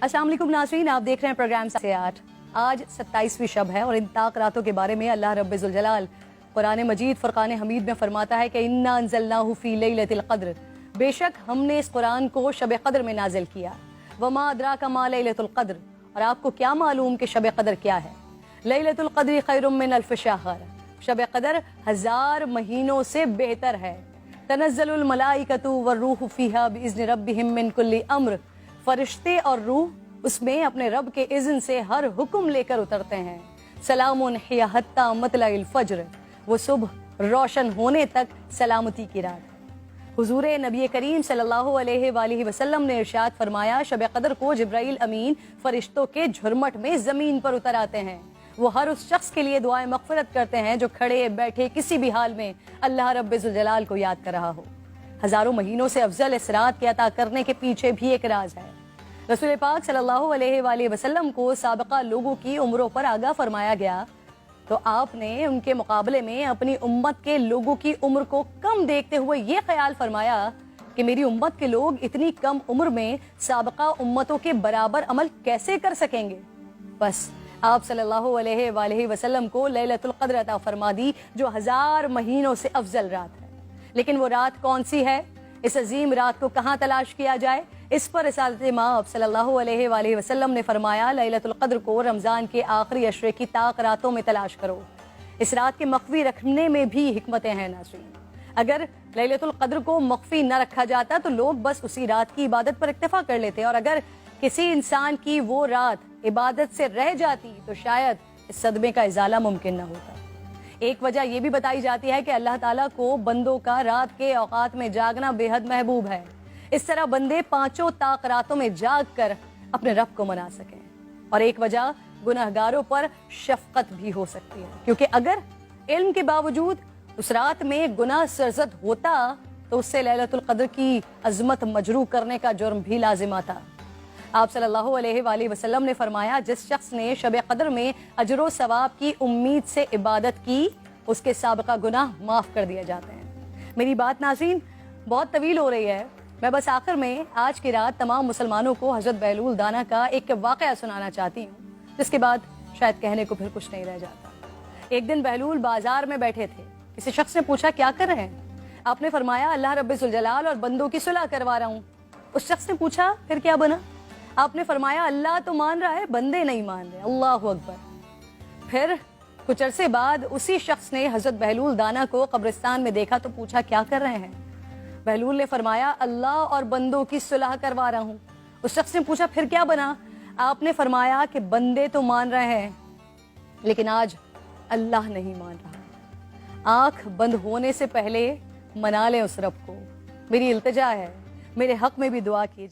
अस्सलाम वालेकुम नाज़रीन, आप देख रहे हैं प्रोग्राम से 8। आज 27वीं शब है और इन ताक रातों के बारे में अल्लाह रब्बुल जलाल कुरान मजीद फुरकान हमीद में फरमाता है कि इन्ना अंज़लनाहु फ़ी लैलतिल क़द्र, बेशक हमने इस कुरान को शब क़द्र में नाजिल किया। वमा अदराका मा लैलतुल क़द्र, और आपको क्या मालूम कि शब क़द्र क्या है। लैलतुल क़द्र खैरुम मिन अल्फ़ शहर, शब क़द्र 1000 महीनों से बेहतर है। तनज़्ज़लुल मलाइकतु वर्रूहु फ़ीहा बिइज़्नि रब्बिहिम मिन कुल्लि अम्र, फरिश्ते और रूह उसमें अपने रब के इज़्न से हर हुक्म लेकर उतरते हैं। सलामुन हिया हत्ता मतलइल फ़ज्र, वो सुबह रोशन होने तक सलामती की रात। हुजूर नबी करीम सल्लल्लाहु अलैहि वसल्लम ने इरशाद फरमाया, शब क़द्र को जिब्राइल अमीन फरिश्तों के झुरमट में ज़मीन पर उतर आते हैं। वो हर उस शख्स के लिए दुआएं मग़फ़िरत करते हैं जो खड़े बैठे किसी भी हाल में अल्लाह रब्बुल जलाल को याद कर रहा हो। हज़ारों महीनों से अफजल इस रात के अता करने के पीछे भी एक राज है। रसूल पाक सल्लल्लाहु अलैहि वसल्लम को साबिक़ा लोगों की उम्रों पर आगाह फरमाया गया, तो आपने उनके मुकाबले में अपनी उम्मत के लोगों की उम्र को कम देखते हुए ये ख्याल फरमाया कि मेरी उम्मत के लोग इतनी कम उम्र में साबिक़ा उम्मतों के बराबर अमल कैसे कर सकेंगे। बस आप सल्लल्लाहु अलैहि वसल्लम को लैलतुल क़द्र अता फरमा दी, जो 1000 महीनों से अफजल रात है। लेकिन वो रात कौन सी है, इस अजीम रात को कहाँ तलाश किया जाए, इस पर रिसालत माब सल्लल्लाहु अलैहि वसल्लम ने फरमाया, लैलतुल क़द्र को रमज़ान के आखिरी अशरे की ताक रातों में तलाश करो। इस रात के मख्फी रखने में भी हिकमतें हैं नाज़रीन। अगर लैलतुल क़द्र को मख्फी न रखा जाता तो लोग बस उसी रात की इबादत पर इक्तफा कर लेते, और अगर किसी इंसान की वो रात इबादत से रह जाती तो शायद इस सदमे का इजाला मुमकिन न होता। एक वजह यह भी बताई जाती है कि अल्लाह ताला को बंदों का रात के औकात में जागना बेहद महबूब है। इस तरह बंदे 5 ताक रातों में जाग कर अपने रब को मना सकें। और एक वजह गुनहगारों पर शफकत भी हो सकती है, क्योंकि अगर इल्म के बावजूद उस रात में गुनाह सरजद होता तो उससे लैलतुल क़द्र की अजमत मजरू करने का जुर्म भी लाजिम आता। आप सल्लल्लाहु अलैहि वसल्लम ने फरमाया, जिस शख्स ने शब क़द्र में अजर सवाब की उम्मीद से इबादत की, उसके साबिक़ा गुनाह माफ़ कर दिए जाते हैं। मेरी बात नाज़रीन बहुत तवील हो रही है, मैं बस आखिर में आज की रात तमाम मुसलमानों को हज़रत बहलूल दाना का एक वाक़या सुनाना चाहती हूँ, जिसके बाद शायद कहने को फिर कुछ नहीं रह जाता। एक दिन बहलूल बाजार में बैठे थे। किसी शख्स ने पूछा, क्या कर रहे हैं? आपने फरमाया, अल्लाह रब्बुल जलाल और बंदों की सुलह करवा रहा हूँ। उस शख्स ने पूछा, फिर क्या बना? आपने फरमाया, अल्लाह तो मान रहा है, बंदे नहीं मान रहे। अल्लाहु अकबर। फिर कुछ अरसे बाद उसी शख्स ने हजरत बहलूल दाना को कब्रिस्तान में देखा तो पूछा, क्या कर रहे हैं? बहलूल ने फरमाया, अल्लाह और बंदों की सुलह करवा रहा हूँ। उस शख्स ने पूछा, फिर क्या बना? आपने फरमाया कि बंदे तो मान रहे हैं, लेकिन आज अल्लाह नहीं मान रहा। आंख बंद होने से पहले मना लें उस रब को। मेरी इल्तिजा है, मेरे हक में भी दुआ कीजिए।